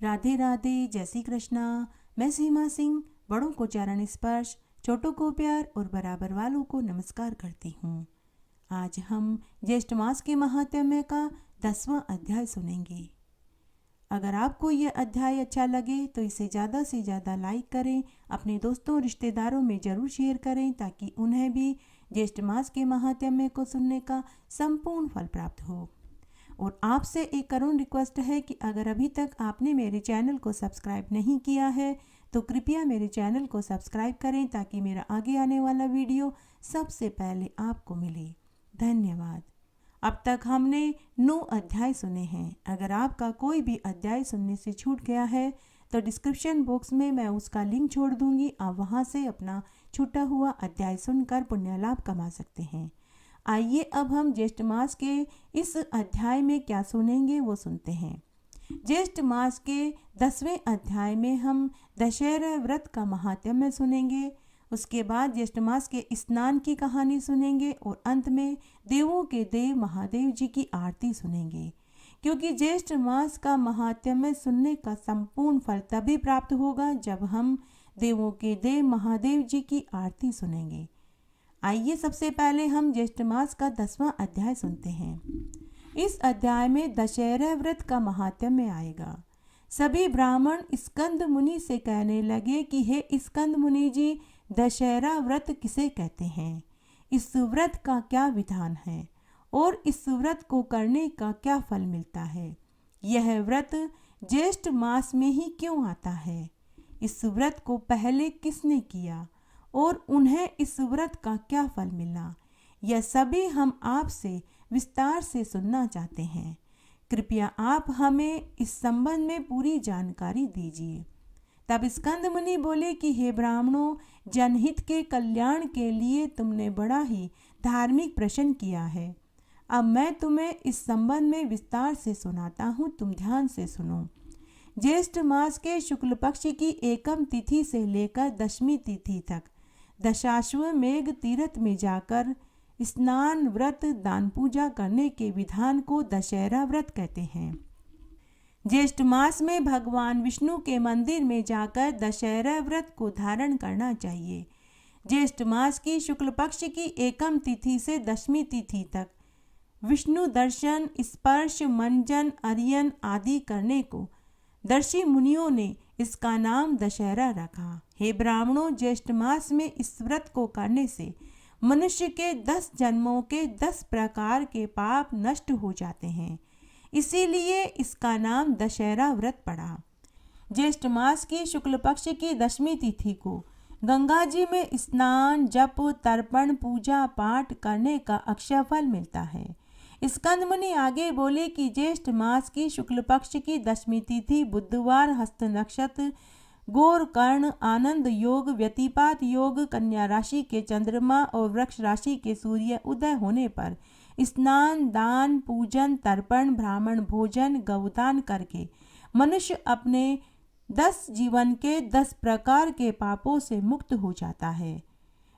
राधे राधे, जय श्री कृष्णा। मैं सीमा सिंह बड़ों को चरण स्पर्श, छोटों को प्यार और बराबर वालों को नमस्कार करती हूँ। आज हम ज्येष्ठ मास के महात्म्य का 10वां अध्याय सुनेंगे। अगर आपको यह अध्याय अच्छा लगे तो इसे ज़्यादा से ज़्यादा लाइक करें, अपने दोस्तों रिश्तेदारों में ज़रूर शेयर करें ताकि उन्हें भी ज्येष्ठ मास के महात्म्य को सुनने का संपूर्ण फल प्राप्त हो। और आपसे एक करुण रिक्वेस्ट है कि अगर अभी तक आपने मेरे चैनल को सब्सक्राइब नहीं किया है तो कृपया मेरे चैनल को सब्सक्राइब करें ताकि मेरा आगे आने वाला वीडियो सबसे पहले आपको मिले। धन्यवाद। अब तक हमने 9 अध्याय सुने हैं। अगर आपका कोई भी अध्याय सुनने से छूट गया है तो डिस्क्रिप्शन बॉक्स में मैं उसका लिंक छोड़ दूंगी। आप वहां से अपना छूटा हुआ अध्याय सुनकर पुण्य लाभ कमा सकते हैं। आइए अब हम ज्येष्ठ मास के इस अध्याय में क्या सुनेंगे वो सुनते हैं। ज्येष्ठ मास के 10वें अध्याय में हम दशहरा व्रत का महात्म्य सुनेंगे। उसके बाद ज्येष्ठ मास के स्नान की कहानी सुनेंगे और अंत में देवों के देव महादेव जी की आरती सुनेंगे। क्योंकि ज्येष्ठ मास का महात्म्य सुनने का संपूर्ण फल तभी प्राप्त होगा जब हम देवों के देव महादेव जी की आरती सुनेंगे। आइए सबसे पहले हम ज्येष्ठ मास का 10वां अध्याय सुनते हैं। इस अध्याय में दशहरा व्रत का महात्म्य आएगा। सभी ब्राह्मण स्कंद मुनि से कहने लगे कि हे स्कंद मुनि जी, दशहरा व्रत किसे कहते हैं? इस व्रत का क्या विधान है और इस व्रत को करने का क्या फल मिलता है? यह व्रत ज्येष्ठ मास में ही क्यों आता है? इस व्रत को पहले किसने किया और उन्हें इस व्रत का क्या फल मिला? यह सभी हम आपसे विस्तार से सुनना चाहते हैं। कृपया आप हमें इस संबंध में पूरी जानकारी दीजिए। तब स्कंद मुनि बोले कि हे ब्राह्मणों, जनहित के कल्याण के लिए तुमने बड़ा ही धार्मिक प्रश्न किया है। अब मैं तुम्हें इस संबंध में विस्तार से सुनाता हूँ, तुम ध्यान से सुनो। ज्येष्ठ मास के शुक्ल पक्ष की एकम तिथि से लेकर 10वीं तिथि तक दशाश्वमेध तीर्थ में जाकर स्नान, व्रत, दान, पूजा करने के विधान को दशहरा व्रत कहते हैं। ज्येष्ठ मास में भगवान विष्णु के मंदिर में जाकर दशहरा व्रत को धारण करना चाहिए। ज्येष्ठ मास की शुक्ल पक्ष की एकम तिथि से 10वीं तिथि तक विष्णु दर्शन, स्पर्श, मंजन, अर्यन आदि करने को दर्शी मुनियों ने इसका नाम दशहरा रखा। हे ब्राह्मणों, ज्येष्ठ मास में इस व्रत को करने से मनुष्य के 10 जन्मों के 10 प्रकार के पाप नष्ट हो जाते हैं। इसीलिए इसका नाम दशहरा व्रत पड़ा। ज्येष्ठ मास की शुक्ल पक्ष की 10वीं तिथि को गंगा जी में स्नान, जप, तर्पण, पूजा पाठ करने का अक्षय फल मिलता है। स्कंद मुनि आगे बोले कि ज्येष्ठ मास की शुक्ल पक्ष की 10वीं तिथि बुधवार, हस्त नक्षत्र, गौर कर्ण, आनंद योग, व्यतिपात योग, कन्या राशि के चंद्रमा और वृक्ष राशि के सूर्य उदय होने पर स्नान, दान, पूजन, तर्पण, ब्राह्मण भोजन, गौदान करके मनुष्य अपने 10 जीवन के 10 प्रकार के पापों से मुक्त हो जाता है।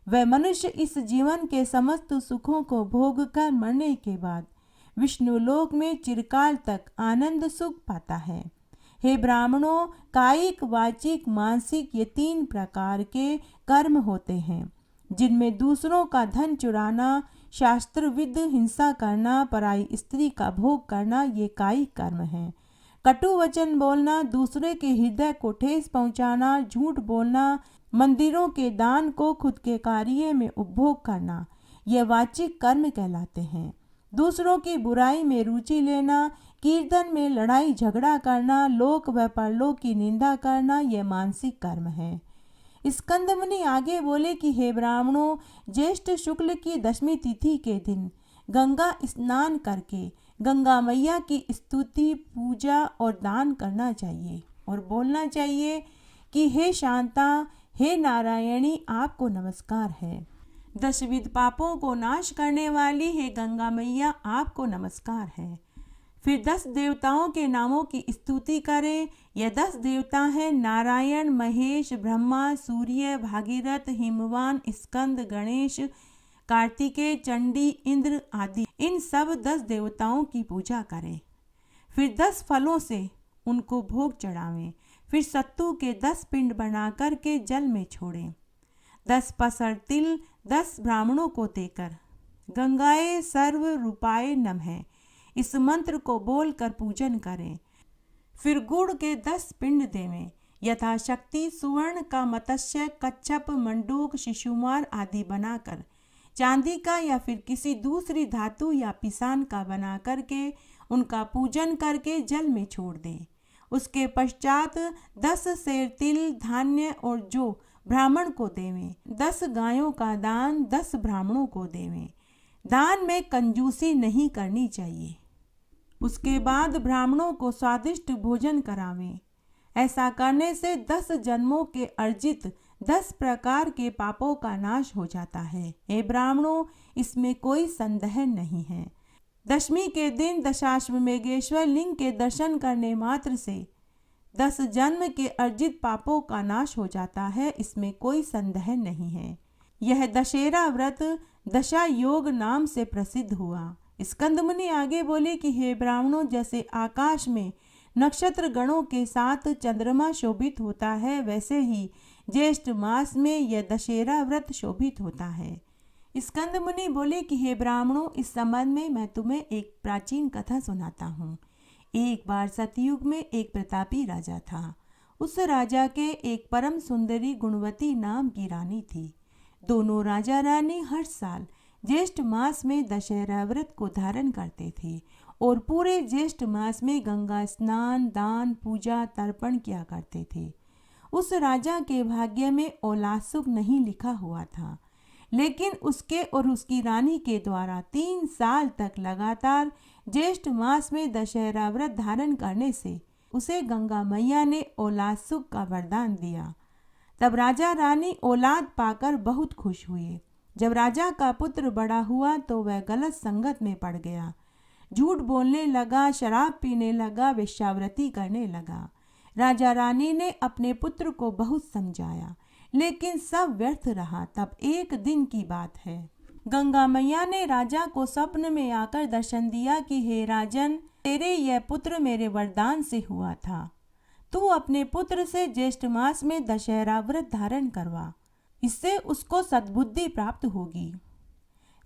वह मनुष्य इस जीवन के समस्त सुखों को भोग कर मरने के बाद विष्णु लोक में चिरकाल तक आनंद सुख पाता है। हे ब्राह्मणों, कायिक, वाचिक, मानसिक ये 3 प्रकार के कर्म होते हैं जिनमें दूसरों का धन चुराना, शास्त्रविद हिंसा करना, पराई स्त्री का भोग करना ये कायिक कर्म हैं। कटु वचन बोलना, दूसरे के हृदय को ठेस पहुंचाना, झूठ बोलना, मंदिरों के दान को खुद के कार्य में उपभोग करना ये वाचिक कर्म कहलाते हैं। दूसरों की बुराई में रुचि लेना, कीर्तन में लड़ाई झगड़ा करना, लोक व परलोक की निंदा करना यह मानसिक कर्म है। स्कंद मुनि आगे बोले कि हे ब्राह्मणों, ज्येष्ठ शुक्ल की 10वीं तिथि के दिन गंगा स्नान करके गंगा मैया की स्तुति, पूजा और दान करना चाहिए और बोलना चाहिए कि हे शांता, हे नारायणी, आपको नमस्कार है। 10 विध पापों को नाश करने वाली हे गंगा मैया, आपको नमस्कार है। फिर 10 देवताओं के नामों की स्तुति करें। यह 10 देवता हैं नारायण, महेश, ब्रह्मा, सूर्य, भागीरथ, हिमवान, स्कंद, गणेश, कार्तिकेय, चंडी, इंद्र आदि। इन सब 10 देवताओं की पूजा करें। फिर 10 फलों से उनको भोग चढ़ावें। फिर सत्तू के 10 पिंड बना कर के जल में छोड़ें। 10 पसर तिल 10 ब्राह्मणों को देकर गंगाए सर्व रूपाय नमः इस मंत्र को बोलकर पूजन करें। फिर गुड़ के 10 पिंड देवें। यथाशक्ति सुवर्ण का मत्स्य, कच्छप, मंडूक, शिशुमार आदि बनाकर, चांदी का या फिर किसी दूसरी धातु या पिसान का बना करके उनका पूजन करके जल में छोड़ दें। उसके पश्चात 10 सेर तिल धान्य और जो ब्राह्मण को देवें। 10 गायों का दान 10 ब्राह्मणों को देवें। दान में कंजूसी नहीं करनी चाहिए। उसके बाद ब्राह्मणों को स्वादिष्ट भोजन करावें। ऐसा करने से 10 जन्मों के अर्जित 10 प्रकार के पापों का नाश हो जाता है। हे ब्राह्मणों, इसमें कोई संदेह नहीं है। दशमी के दिन दशाश्वमेघेश्वर लिंग के दर्शन करने मात्र से 10 जन्म के अर्जित पापों का नाश हो जाता है, इसमें कोई संदेह नहीं है। यह दशहरा व्रत दशा योग नाम से प्रसिद्ध हुआ। स्कंद मुनि आगे बोले कि हे ब्राह्मणों, जैसे आकाश में नक्षत्र गणों के साथ चंद्रमा शोभित होता है, वैसे ही ज्येष्ठ मास में यह दशहरा व्रत शोभित होता है। स्कंद मुनि बोले कि हे ब्राह्मणों, इस संबंध में मैं तुम्हें एक प्राचीन कथा सुनाता हूँ। एक बार सतयुग में एक प्रतापी राजा था। उस राजा के एक परम सुंदरी गुणवती नाम की रानी थी। दोनों राजा रानी हर साल ज्येष्ठ मास में दशहरा व्रत को धारण करते थे और पूरे ज्येष्ठ मास में गंगा स्नान, दान, पूजा, तर्पण किया करते थे। उस राजा के भाग्य में औलाद सुख नहीं लिखा हुआ था, लेकिन उसके और उसकी रानी के द्वारा 3 साल तक लगातार ज्येष्ठ मास में दशहरा व्रत धारण करने से उसे गंगा मैया ने औलाद सुख का वरदान दिया। तब राजा रानी औलाद पाकर बहुत खुश हुए। जब राजा का पुत्र बड़ा हुआ तो वह गलत संगत में पड़ गया, झूठ बोलने लगा, शराब पीने लगा, वेश्यावृत्ति करने लगा। राजा रानी ने अपने पुत्र को बहुत समझाया, लेकिन सब व्यर्थ रहा। तब एक दिन की बात है, गंगा मैया ने राजा को स्वप्न में आकर दर्शन दिया कि हे राजन, तेरे यह पुत्र मेरे वरदान से हुआ था। तू अपने पुत्र से ज्येष्ठ मास में दशहरा व्रत धारण करवा, इससे उसको सद्बुद्धि प्राप्त होगी।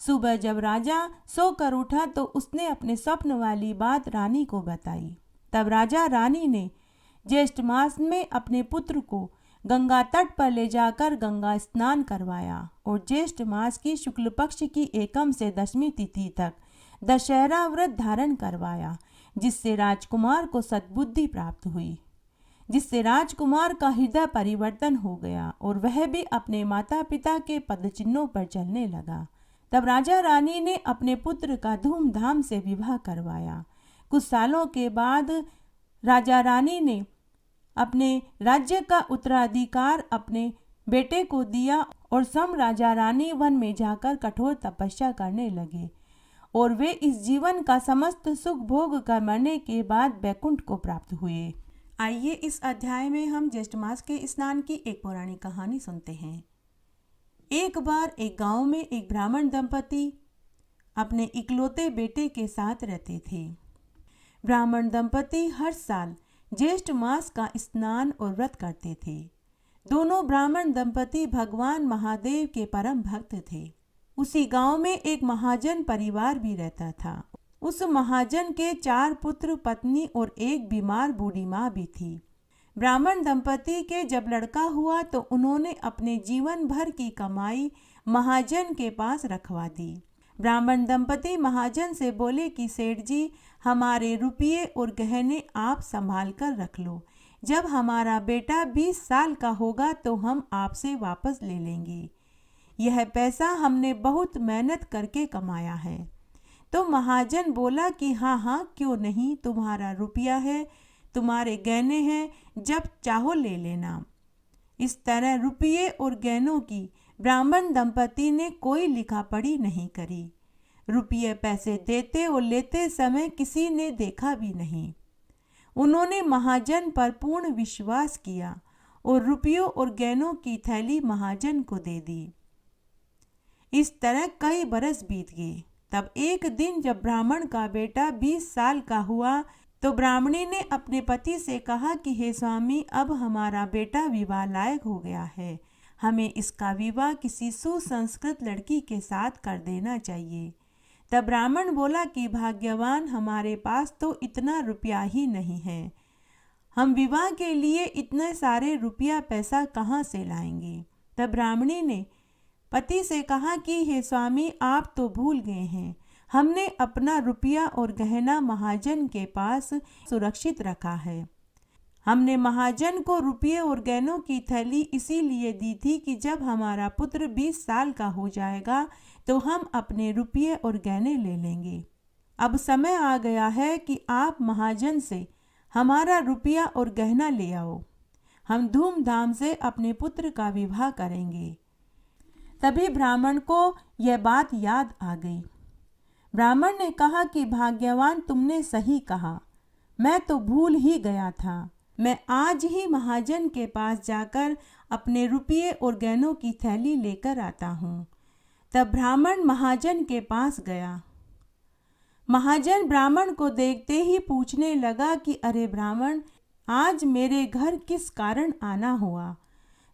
सुबह जब राजा सोकर उठा तो उसने अपने स्वप्न वाली बात रानी को बताई। तब राजा रानी ने ज्येष्ठ मास में अपने पुत्र को गंगा तट पर ले जाकर गंगा स्नान करवाया और ज्येष्ठ मास की शुक्ल पक्ष की एकम से दशमी तिथि तक दशहरा व्रत धारण करवाया, जिससे राजकुमार को सद्बुद्धि प्राप्त हुई, जिससे राजकुमार का हृदय परिवर्तन हो गया और वह भी अपने माता पिता के पदचिन्हों पर चलने लगा। तब राजा रानी ने अपने पुत्र का धूमधाम से विवाह करवाया। कुछ सालों के बाद राजा रानी ने अपने राज्य का उत्तराधिकार अपने बेटे को दिया और सम राजा रानी वन में जाकर कठोर तपस्या करने लगे और वे इस जीवन का समस्त सुख भोग कर मरने के बाद बैकुंठ को प्राप्त हुए। आइए इस अध्याय में हम ज्येष्ठ मास के स्नान की एक पौराणिक कहानी सुनते हैं। एक बार एक गांव में एक ब्राह्मण दंपति अपने इकलौते बेटे के साथ रहते थे। ब्राह्मण दंपति हर साल ज्येष्ठ मास का स्नान और व्रत करते थे। दोनों ब्राह्मण दंपति भगवान महादेव के परम भक्त थे। उसी गांव में एक महाजन परिवार भी रहता था। उस महाजन के 4 पुत्र, पत्नी और एक बीमार बूढ़ी माँ भी थी। ब्राह्मण दंपति के जब लड़का हुआ तो उन्होंने अपने जीवन भर की कमाई महाजन के पास रखवा दी। ब्राह्मण दंपति महाजन से बोले कि सेठ जी, हमारे रुपये और गहने आप संभाल कर रख लो। जब हमारा बेटा 20 साल का होगा तो हम आपसे वापस ले लेंगे। यह पैसा हमने बहुत मेहनत करके कमाया है। तो महाजन बोला कि हाँ हाँ, क्यों नहीं, तुम्हारा रुपया है, तुम्हारे गहने हैं, जब चाहो ले लेना। इस तरह रुपये और गहनों की ब्राह्मण दंपति ने कोई लिखा पढ़ी नहीं करी। रुपये पैसे देते और लेते समय किसी ने देखा भी नहीं। उन्होंने महाजन पर पूर्ण विश्वास किया और रुपयों और गहनों की थैली महाजन को दे दी। इस तरह कई बरस बीत गए। तब एक दिन जब ब्राह्मण का बेटा 20 साल का हुआ तो ब्राह्मणी ने अपने पति से कहा कि हे स्वामी, अब हमारा बेटा विवाह लायक हो गया है, हमें इसका विवाह किसी सुसंस्कृत लड़की के साथ कर देना चाहिए। तब ब्राह्मण बोला कि भाग्यवान, हमारे पास तो इतना रुपया ही नहीं है, हम विवाह के लिए इतने सारे रुपया पैसा कहाँ से लाएंगे। तब ब्राह्मणी ने पति से कहा कि हे स्वामी, आप तो भूल गए हैं, हमने अपना रुपया और गहना महाजन के पास सुरक्षित रखा है। हमने महाजन को रुपये और गहनों की थैली इसीलिए दी थी कि जब हमारा पुत्र 20 साल का हो जाएगा तो हम अपने रुपये और गहने ले लेंगे। अब समय आ गया है कि आप महाजन से हमारा रुपया और गहना ले आओ, हम धूमधाम से अपने पुत्र का विवाह करेंगे। तभी ब्राह्मण को यह बात याद आ गई। ब्राह्मण ने कहा कि भाग्यवान, तुमने सही कहा, मैं तो भूल ही गया था। मैं आज ही महाजन के पास जाकर अपने रुपये और गहनों की थैली लेकर आता हूँ। तब ब्राह्मण महाजन के पास गया। महाजन ब्राह्मण को देखते ही पूछने लगा कि अरे ब्राह्मण, आज मेरे घर किस कारण आना हुआ।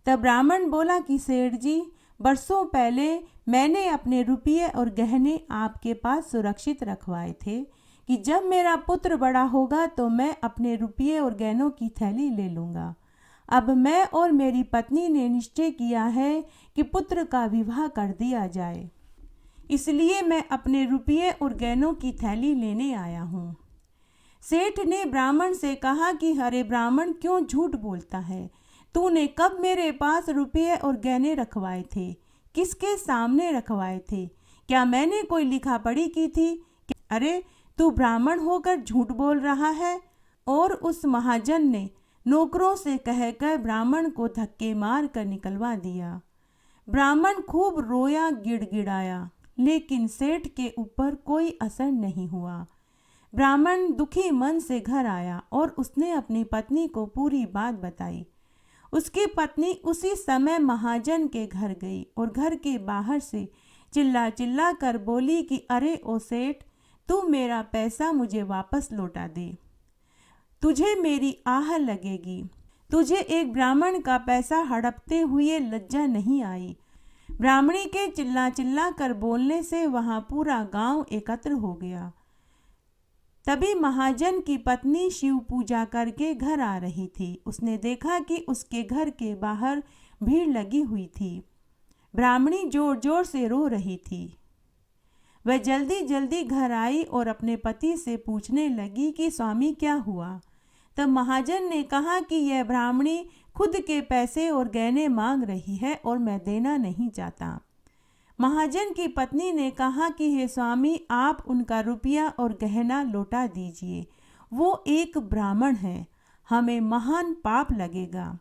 तब ब्राह्मण बोला कि सेठ जी, बरसों पहले मैंने अपने रुपये और गहने आपके पास सुरक्षित रखवाए थे कि जब मेरा पुत्र बड़ा होगा तो मैं अपने रुपये और गहनों की थैली ले लूँगा। अब मैं और मेरी पत्नी ने निश्चय किया है कि पुत्र का विवाह कर दिया जाए, इसलिए मैं अपने रुपये और गहनों की थैली लेने आया हूँ। सेठ ने ब्राह्मण से कहा कि अरे ब्राह्मण, क्यों झूठ बोलता है, तूने कब मेरे पास रुपये और गहने रखवाए थे, किसके सामने रखवाए थे, क्या मैंने कोई लिखा पढ़ी की थी? अरे तू ब्राह्मण होकर झूठ बोल रहा है। और उस महाजन ने नौकरों से कहकर ब्राह्मण को धक्के मार कर निकलवा दिया। ब्राह्मण खूब रोया, गिड़गिड़ाया, लेकिन सेठ के ऊपर कोई असर नहीं हुआ। ब्राह्मण दुखी मन से घर आया और उसने अपनी पत्नी को पूरी बात बताई। उसकी पत्नी उसी समय महाजन के घर गई और घर के बाहर से चिल्ला चिल्ला कर बोली कि अरे ओ सेठ, तू मेरा पैसा मुझे वापस लौटा दे, तुझे मेरी आह लगेगी, तुझे एक ब्राह्मण का पैसा हड़पते हुए लज्जा नहीं आई। ब्राह्मणी के चिल्ला चिल्ला कर बोलने से वहाँ पूरा गांव एकत्र हो गया। तभी महाजन की पत्नी शिव पूजा करके घर आ रही थी। उसने देखा कि उसके घर के बाहर भीड़ लगी हुई थी। ब्राह्मणी जोर जोर से रो रही थी। वह जल्दी जल्दी घर आई और अपने पति से पूछने लगी कि स्वामी क्या हुआ। तब महाजन ने कहा कि यह ब्राह्मणी खुद के पैसे और गहने मांग रही है और मैं देना नहीं चाहता। महाजन की पत्नी ने कहा कि हे स्वामी, आप उनका रुपया और गहना लौटा दीजिए, वो एक ब्राह्मण है, हमें महान पाप लगेगा।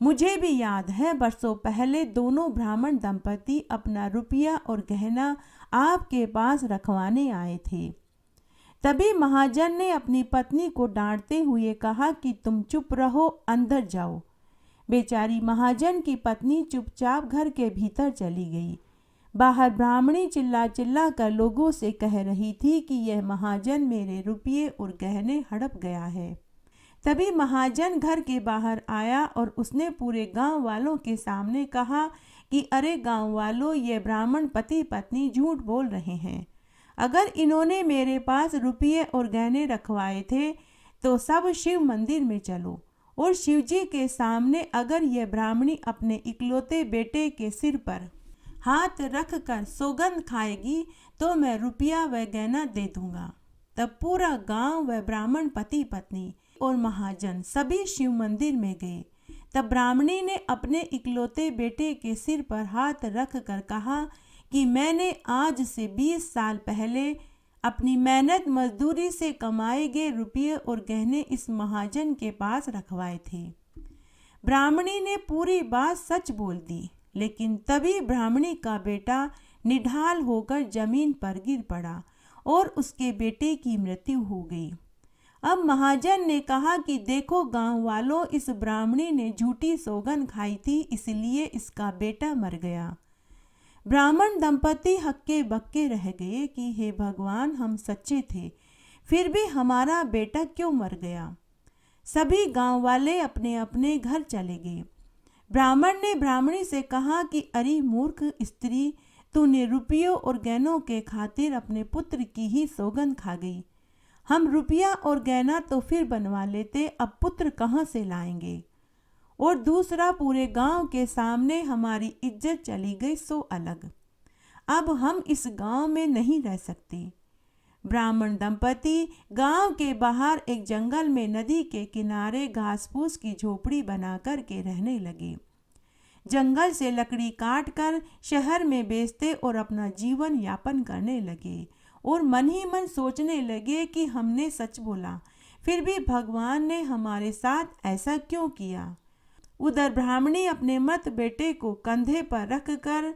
मुझे भी याद है, बरसों पहले दोनों ब्राह्मण दंपति अपना रुपया और गहना आपके पास रखवाने आए थे। तभी महाजन ने अपनी पत्नी को डांटते हुए कहा कि तुम चुप रहो, अंदर जाओ। बेचारी महाजन की पत्नी चुपचाप घर के भीतर चली गई। बाहर ब्राह्मणी चिल्ला चिल्ला कर लोगों से कह रही थी कि यह महाजन मेरे रुपये और गहने हड़प गया है। तभी महाजन घर के बाहर आया और उसने पूरे गांव वालों के सामने कहा कि अरे गांव वालों, ये ब्राह्मण पति पत्नी झूठ बोल रहे हैं। अगर इन्होंने मेरे पास रुपये और गहने रखवाए थे तो सब शिव मंदिर में चलो और शिवजी के सामने अगर यह ब्राह्मणी अपने इकलौते बेटे के सिर पर हाथ रख कर सौगंध खाएगी तो मैं रुपया व गहना दे दूंगा। तब पूरा गांव व ब्राह्मण पति पत्नी और महाजन सभी शिव मंदिर में गए। तब ब्राह्मणी ने अपने इकलौते बेटे के सिर पर हाथ रख कर कहा कि मैंने आज से 20 साल पहले अपनी मेहनत मजदूरी से कमाए गए रुपये और गहने इस महाजन के पास रखवाए थे। ब्राह्मणी ने पूरी बात सच बोल दी, लेकिन तभी ब्राह्मणी का बेटा निढाल होकर जमीन पर गिर पड़ा और उसके बेटे की मृत्यु हो गई। अब महाजन ने कहा कि देखो गांव वालों, इस ब्राह्मणी ने झूठी सौगंध खाई थी, इसलिए इसका बेटा मर गया। ब्राह्मण दंपति हक्के बक्के रह गए कि हे भगवान, हम सच्चे थे, फिर भी हमारा बेटा क्यों मर गया? सभी गांव वाले अपने अपने घर चले गए। ब्राह्मण ने ब्राह्मणी से कहा कि अरे मूर्ख स्त्री, तूने रुपयों और गहनों के खातिर अपने पुत्र की ही सौगंध खा गई। हम रुपया और गहना तो फिर बनवा लेते, अब पुत्र कहाँ से लाएंगे? और दूसरा, पूरे गांव के सामने हमारी इज्जत चली गई सो अलग। अब हम इस गांव में नहीं रह सकते। ब्राह्मण दंपति गांव के बाहर एक जंगल में नदी के किनारे घास फूस की झोपड़ी बना कर के रहने लगे। जंगल से लकड़ी काट कर शहर में बेचते और अपना जीवन यापन करने लगे और मन ही मन सोचने लगे कि हमने सच बोला, फिर भी भगवान ने हमारे साथ ऐसा क्यों किया। उधर ब्राह्मणी अपने मृत बेटे को कंधे पर रखकर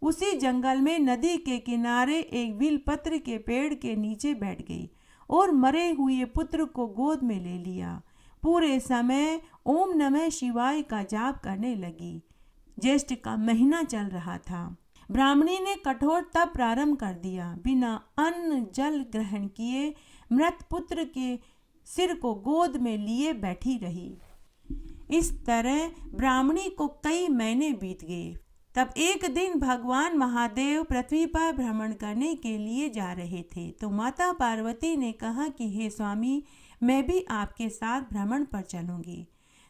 उसी जंगल में नदी के किनारे एक बेलपत्र के पेड़ के नीचे बैठ गई और मरे हुए पुत्र को गोद में ले लिया। पूरे समय ओम नमः शिवाय का जाप करने लगी। ज्येष्ठ का महीना चल रहा था। ब्राह्मणी ने कठोर तप प्रारंभ कर दिया। बिना अन्न जल ग्रहण किए मृत पुत्र के सिर को गोद में लिए बैठी रही। इस तरह ब्राह्मणी को कई महीने बीत गए। तब एक दिन भगवान महादेव पृथ्वी पर भ्रमण करने के लिए जा रहे थे, तो माता पार्वती ने कहा कि हे स्वामी, मैं भी आपके साथ भ्रमण पर चलूंगी।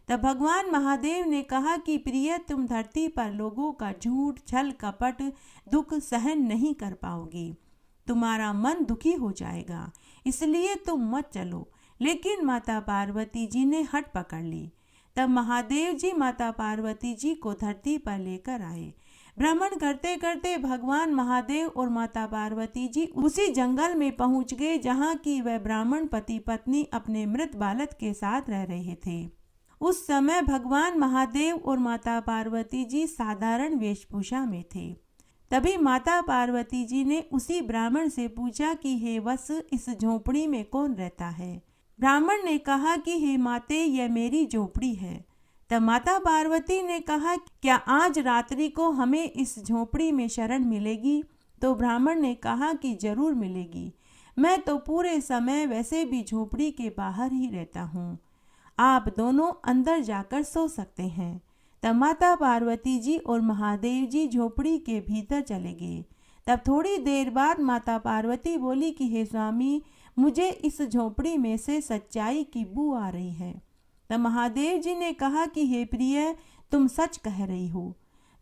तब भगवान महादेव ने कहा कि प्रिय, तुम धरती पर लोगों का झूठ, छल, कपट, दुख सहन नहीं कर पाओगी। तुम्हारा मन दुखी हो जाएगा, इसलिए तुम मत चलो। लेकिन माता पार्वती जी ने हट पकड़ ली। तब महादेव जी माता पार्वती जी को धरती पर लेकर आए। भ्रमण करते करते भगवान महादेव और माता पार्वती जी उसी जंगल में पहुंच गए जहां की वह ब्राह्मण पति पत्नी अपने मृत बालक के साथ रह रहे थे। उस समय भगवान महादेव और माता पार्वती जी साधारण वेशभूषा में थे। तभी माता पार्वती जी ने उसी ब्राह्मण से पूछा कि हे वत्स, इस झोपड़ी में कौन रहता है? ब्राह्मण ने कहा कि हे माते, यह मेरी झोपड़ी है। तब माता पार्वती ने कहा, क्या आज रात्रि को हमें इस झोपड़ी में शरण मिलेगी? तो ब्राह्मण ने कहा कि जरूर मिलेगी। मैं तो पूरे समय वैसे भी झोपड़ी के बाहर ही रहता हूँ। आप दोनों अंदर जाकर सो सकते हैं। तब माता पार्वती जी और महादेव जी झोपड़ी के भीतर चले गए। तब थोड़ी देर बाद माता पार्वती बोली कि हे स्वामी, मुझे इस झोपड़ी में से सच्चाई की बू आ रही है। तब महादेव जी ने कहा कि हे प्रिय, तुम सच कह रही हो।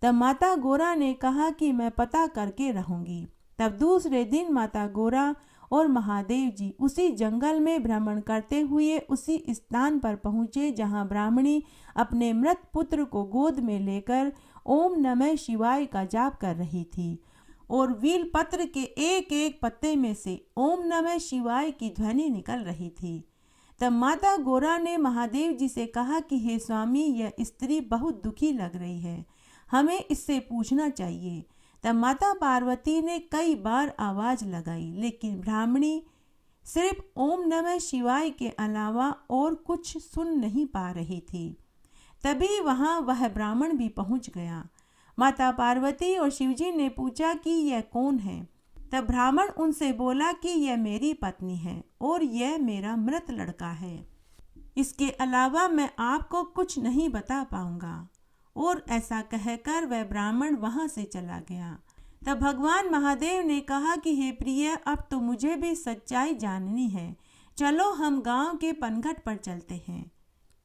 तब माता गौरा ने कहा कि मैं पता करके रहूंगी। तब दूसरे दिन माता गौरा और महादेव जी उसी जंगल में भ्रमण करते हुए उसी स्थान पर पहुँचे जहाँ ब्राह्मणी अपने मृत पुत्र को गोद में लेकर ओम नमः शिवाय का जाप कर रही थी और वील पत्र के एक एक पत्ते में से ओम नमः शिवाय की ध्वनि निकल रही थी। तब माता गौरा ने महादेव जी से कहा कि हे स्वामी, यह स्त्री बहुत दुखी लग रही है, हमें इससे पूछना चाहिए। तब माता पार्वती ने कई बार आवाज लगाई, लेकिन ब्राह्मणी सिर्फ ओम नमः शिवाय के अलावा और कुछ सुन नहीं पा रही थी। तभी वहां वह ब्राह्मण भी पहुंच गया। माता पार्वती और शिवजी ने पूछा कि यह कौन है? तब ब्राह्मण उनसे बोला कि यह मेरी पत्नी है और यह मेरा मृत लड़का है। इसके अलावा मैं आपको कुछ नहीं बता पाऊंगा। और ऐसा कहकर वह ब्राह्मण वहां से चला गया। तब भगवान महादेव ने कहा कि हे प्रिय, अब तो मुझे भी सच्चाई जाननी है, चलो हम गांव के पनघट पर चलते हैं।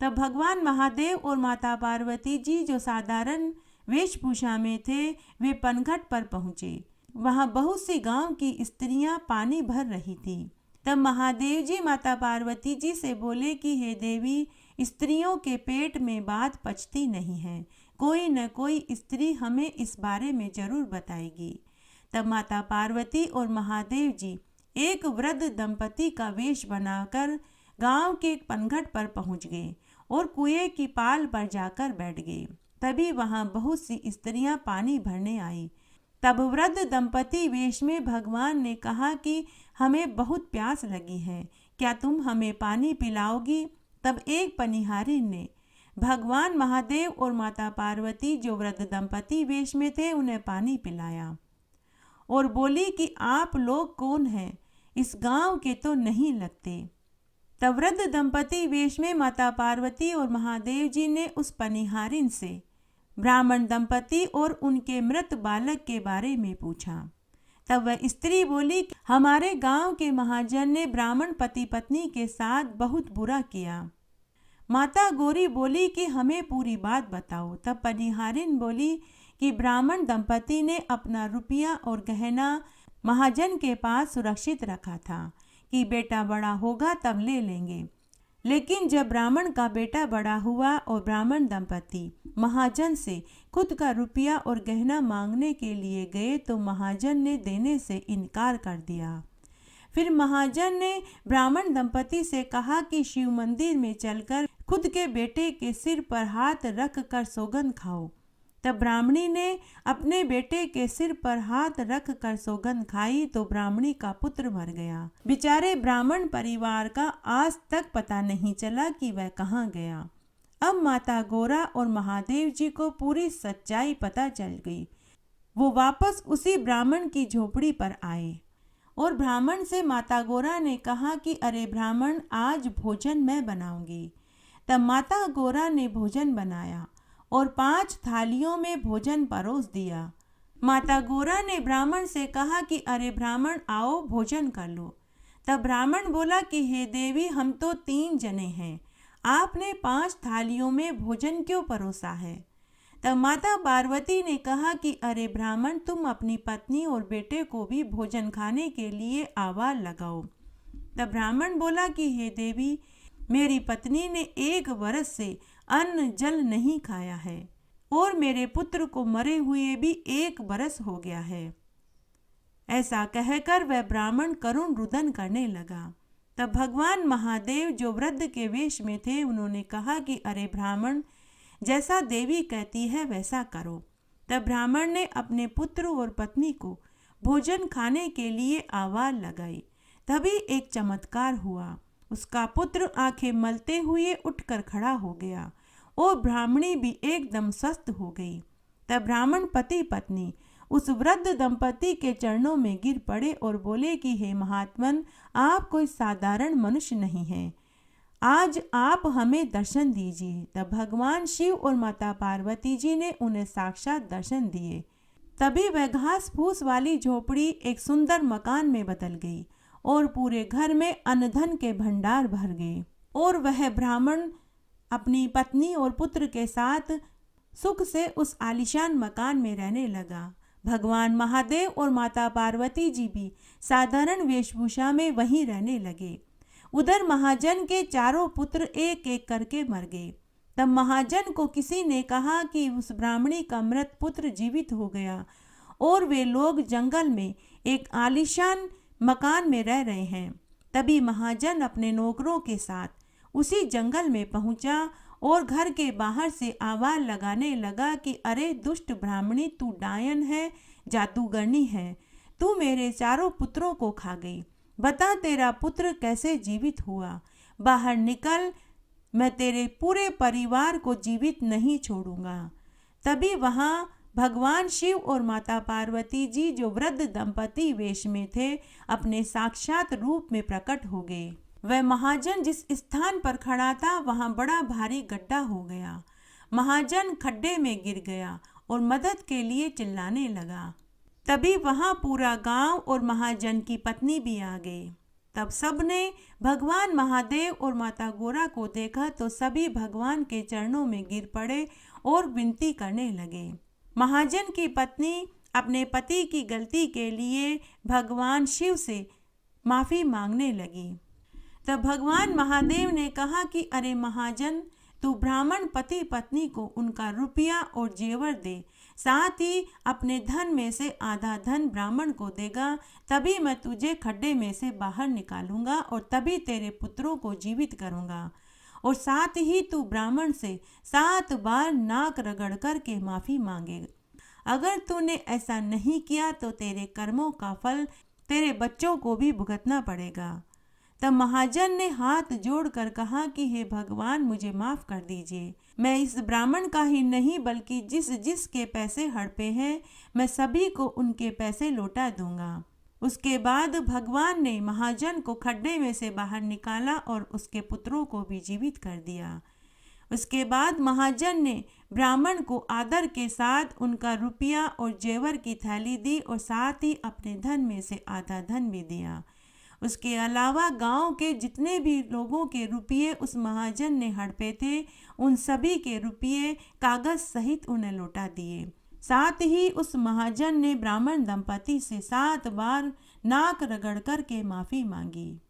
तब भगवान महादेव और माता पार्वती जी जो साधारण वेशभूषा में थे, वे पनघट पर पहुँचे। वहाँ बहुत सी गांव की स्त्रियां पानी भर रही थी। तब महादेव जी माता पार्वती जी से बोले कि हे देवी, स्त्रियों के पेट में बात पचती नहीं है, कोई न कोई स्त्री हमें इस बारे में जरूर बताएगी। तब माता पार्वती और महादेव जी एक वृद्ध दंपति का वेश बनाकर गांव के पनघट पर पहुंच गए और कुएं की पाल पर जाकर बैठ गए। तभी वहां बहुत सी स्त्रियां पानी भरने आई। तब वृद्ध दंपति वेश में भगवान ने कहा कि हमें बहुत प्यास लगी है, क्या तुम हमें पानी पिलाओगी? तब एक पनिहारी ने भगवान महादेव और माता पार्वती जो वृद्ध दंपति वेश में थे उन्हें पानी पिलाया और बोली कि आप लोग कौन हैं? इस गांव के तो नहीं लगते। तब वृद्ध दंपति वेश में माता पार्वती और महादेव जी ने उस पनिहारिन से ब्राह्मण दंपति और उनके मृत बालक के बारे में पूछा। तब वह स्त्री बोली, हमारे गांव के महाजन ने ब्राह्मण पति पत्नी के साथ बहुत बुरा किया। माता गौरी बोली कि हमें पूरी बात बताओ। तब पनिहारिन बोली कि ब्राह्मण दंपति ने अपना रुपया और गहना महाजन के पास सुरक्षित रखा था कि बेटा बड़ा होगा तब ले लेंगे। लेकिन जब ब्राह्मण का बेटा बड़ा हुआ और ब्राह्मण दंपति महाजन से खुद का रुपया और गहना मांगने के लिए गए तो महाजन ने देने से इनकार कर दिया। फिर महाजन ने ब्राह्मण दंपति से कहा कि शिव मंदिर में चलकर खुद के बेटे के सिर पर हाथ रख कर सौगंध खाओ। तब ब्राह्मणी ने अपने बेटे के सिर पर हाथ रख कर सौगंध खाई तो ब्राह्मणी का पुत्र मर गया। बेचारे ब्राह्मण परिवार का आज तक पता नहीं चला कि वह कहाँ गया। अब माता गौरा और महादेव जी को पूरी सच्चाई पता चल गई। वो वापस उसी ब्राह्मण की झोपड़ी पर आए और ब्राह्मण से माता गौरा ने कहा कि अरे ब्राह्मण, आज भोजन मैं बनाऊंगी। तब माता गौरा ने भोजन बनाया और 5 थालियों में भोजन परोस दिया। माता गौरा ने ब्राह्मण से कहा कि अरे ब्राह्मण, आओ भोजन कर लो। तब ब्राह्मण बोला कि हे देवी, हम तो 3 जने हैं, आपने 5 थालियों में भोजन क्यों परोसा है? तब माता पार्वती ने कहा कि अरे ब्राह्मण, तुम अपनी पत्नी और बेटे को भी भोजन खाने के लिए आवाज लगाओ। तब ब्राह्मण बोला कि हे देवी, मेरी पत्नी ने 1 वर्ष से अन्न जल नहीं खाया है और मेरे पुत्र को मरे हुए भी 1 वर्ष हो गया है। ऐसा कहकर वह ब्राह्मण करुण रुदन करने लगा। तब भगवान महादेव जो वृद्ध के वेश में थे, उन्होंने कहा कि अरे ब्राह्मण, जैसा देवी कहती है वैसा करो। तब ब्राह्मण ने अपने पुत्र और पत्नी को भोजन खाने के लिए आवाज लगाई। तभी एक चमत्कार हुआ। उसका पुत्र आंखें मलते हुए उठकर खड़ा हो गया और ब्राह्मणी भी एकदम स्वस्थ हो गई। तब ब्राह्मण पति पत्नी उस वृद्ध दंपति के चरणों में गिर पड़े और बोले कि हे महात्मन, आप कोई साधारण मनुष्य नहीं हैं, आज आप हमें दर्शन दीजिए। तब भगवान शिव और माता पार्वती जी ने उन्हें साक्षात दर्शन दिए। तभी वह घास फूस वाली झोपड़ी एक सुंदर मकान में बदल गई और पूरे घर में अन्न धन के भंडार भर गए और वह ब्राह्मण अपनी पत्नी और पुत्र के साथ सुख से उस आलीशान मकान में रहने लगा। भगवान महादेव और माता पार्वती जी भी साधारण वेशभूषा में वहीं रहने लगे। उधर महाजन के 4 पुत्र एक एक करके मर गए। तब महाजन को किसी ने कहा कि उस ब्राह्मणी का मृत पुत्र जीवित हो गया और वे लोग जंगल में एक आलीशान मकान में रह रहे हैं। तभी महाजन अपने नौकरों के साथ उसी जंगल में पहुंचा और घर के बाहर से आवाज लगाने लगा कि अरे दुष्ट ब्राह्मणी, तू डायन है, जादूगरनी है, तू मेरे 4 पुत्रों को खा गई। बता तेरा पुत्र कैसे जीवित हुआ, बाहर निकल, मैं तेरे पूरे परिवार को जीवित नहीं छोड़ूंगा। तभी वहाँ भगवान शिव और माता पार्वती जी जो वृद्ध दंपति वेश में थे, अपने साक्षात रूप में प्रकट हो गए। वह महाजन जिस स्थान पर खड़ा था वहाँ बड़ा भारी गड्ढा हो गया। महाजन खड्डे में गिर गया और मदद के लिए चिल्लाने लगा। तभी वहाँ पूरा गांव और महाजन की पत्नी भी आ गई। तब सबने भगवान महादेव और माता गौरा को देखा तो सभी भगवान के चरणों में गिर पड़े और विनती करने लगे। महाजन की पत्नी अपने पति की गलती के लिए भगवान शिव से माफ़ी मांगने लगी। तब भगवान महादेव ने कहा कि अरे महाजन, तू ब्राह्मण पति पत्नी को उनका रुपया और जेवर दे, साथ ही अपने धन में से आधा धन ब्राह्मण को देगा, तभी मैं तुझे खड्डे में से बाहर निकालूंगा और तभी तेरे पुत्रों को जीवित करूंगा। और साथ ही तू ब्राह्मण से 7 बार नाक रगड़ कर के माफ़ी मांगेगा। अगर तूने ऐसा नहीं किया तो तेरे कर्मों का फल तेरे बच्चों को भी भुगतना पड़ेगा। तब महाजन ने हाथ जोड़कर कहा कि हे भगवान, मुझे माफ़ कर दीजिए। मैं इस ब्राह्मण का ही नहीं बल्कि जिस जिस के पैसे हड़पे हैं, मैं सभी को उनके पैसे लौटा दूंगा। उसके बाद भगवान ने महाजन को खड्डे में से बाहर निकाला और उसके पुत्रों को भी जीवित कर दिया। उसके बाद महाजन ने ब्राह्मण को आदर के साथ उनका रुपया और जेवर की थैली दी और साथ ही अपने धन में से आधा धन भी दिया। उसके अलावा गांव के जितने भी लोगों के रुपये उस महाजन ने हड़पे थे, उन सभी के रुपये कागज सहित उन्हें लौटा दिए। साथ ही उस महाजन ने ब्राह्मण दंपति से 7 बार नाक रगड़ कर के माफ़ी मांगी।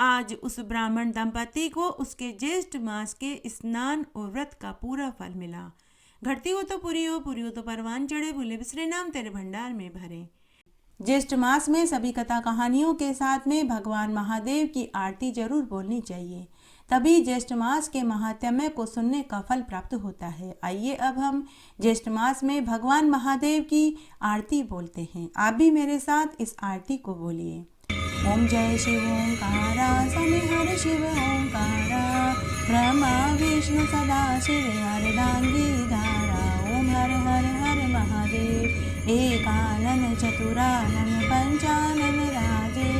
आज उस ब्राह्मण दंपति को उसके ज्येष्ठ मास के स्नान और व्रत का पूरा फल मिला। घटती हो तो पूरी हो तो परवान चढ़े, भूले बिसरे नाम तेरे भंडार में भरे। ज्येष्ठ मास में सभी कथा कहानियों के साथ में भगवान महादेव की आरती जरूर बोलनी चाहिए, तभी ज्येष्ठ मास के महात्म्य को सुनने का फल प्राप्त होता है। आइए अब हम ज्येष्ठ मास में भगवान महादेव की आरती बोलते हैं। आप भी मेरे साथ इस आरती को बोलिए। ओम जय शिव ओंकारा, समिहर शिव ओंकारा, ब्रह्मा विष्णु सदा शिव अर्धांगी धारा। ओम हर हर हर महादेव, एकानन चतुरानन पंचानन राजे,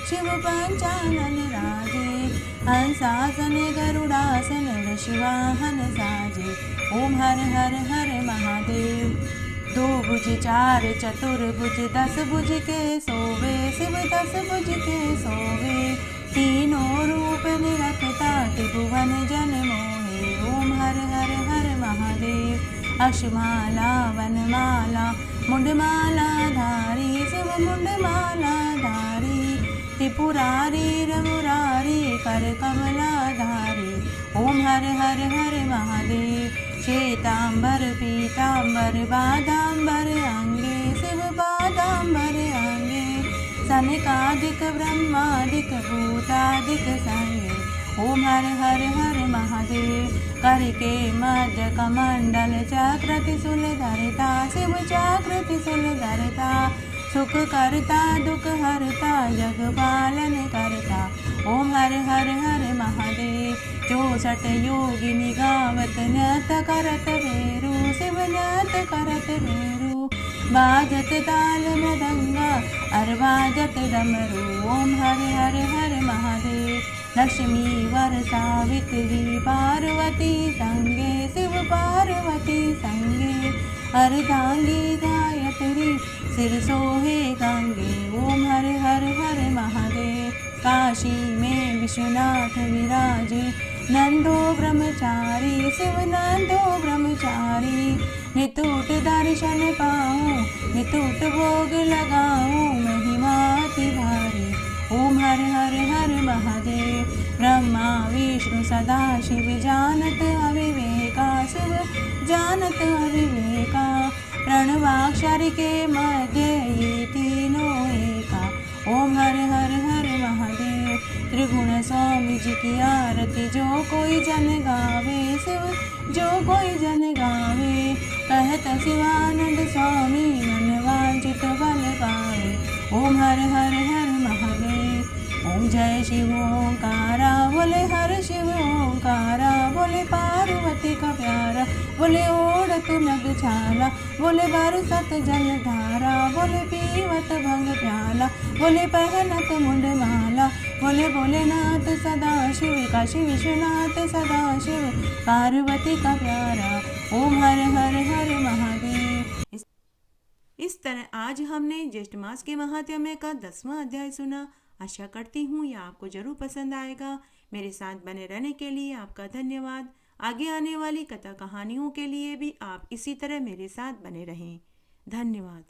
शिव पंचानन राजे। हंसासन गरुड़ासन वृषवाहन साजे। ओम हर हर हर महादेव। 2 भुज 4 चतुर्भुज 10 भुज के सोवे, शिव 10 भुज के सोवे। तीनों रूप निरखता त्रिभुवन जन मोहे। ओम हर हर हर महादेव। अक्षमाला वनमाला मुंडमाला धारी, शिव मुंडमाला धारी। त्रिपुरारी रमुरारी कर कमला धारी। ओम हर हर हर महादेव। श्वेतांबर पीतांबर बादांबर अंगे, शिव बादांबर अंगे। सनकादिक ब्रह्मादिक भूतादिक संगे। ओम हर हर हर महादेव। करके मध्य कमंडल चक्र त्रिशूल धरता, शिव चक्र त्रिशूल धरता। सुख करता दुख हरता, जग पालन करता। ओम हर हर हर महादेव। 64 योगिनी गावत नृत्य करत भेरू, शिव नृत्य करत भेरू। बाजत ताल मृदंगा अर बाजत डमरू। ओम हर हर हर महादेव। लक्ष्मी वर सावित्री पार्वती संगे, शिव पार्वती संगे। अर्धांगी गायत्री सिर सोहे गंगे। ओम हर हर हर महादेव। काशी में विश्वनाथ विराजे, नंदो ब्रह्मचारी, शिव नंदो ब्रह्मचारी। नितूट दर्शन पाऊं, नितूट भोग लगाऊं, महिमा अति भारी। ओम हर हर हर महादेव। ब्रह्मा विष्णु सदा शिव जानत अविवेका, शिव जानत अविवेका। प्रणवाक्षर के मध्य ये तीनों एका। ओम हर हर हर महादेव। त्रिगुण स्वामी जी की आरती जो कोई जन गावे, शिव जो कोई जन गावे। कहत शिवानंद स्वामी मन वांछित फल पावे। ओम हर हर हर महादेव। ओम जय शिव ओंकारा, बोले हर शिव ओंकारा। बोले पार्वती का प्यारा, बोले ओढ़त नग छाला। बोले बरसत जल धारा, बोले पीवत भंग प्याला। बोले पहनत मुंड माला, बोले भोलेनाथ सदा शिव। काशी विश्वनाथ सदा शिव, पार्वती का प्यारा। ओम हर हर हर महादेव। इस तरह आज हमने ज्येष्ठ मास के महात्म्य का 10वां अध्याय सुना। आशा करती हूँ यह आपको जरूर पसंद आएगा। मेरे साथ बने रहने के लिए आपका धन्यवाद। आगे आने वाली कथा कहानियों के लिए भी आप इसी तरह मेरे साथ बने रहें। धन्यवाद।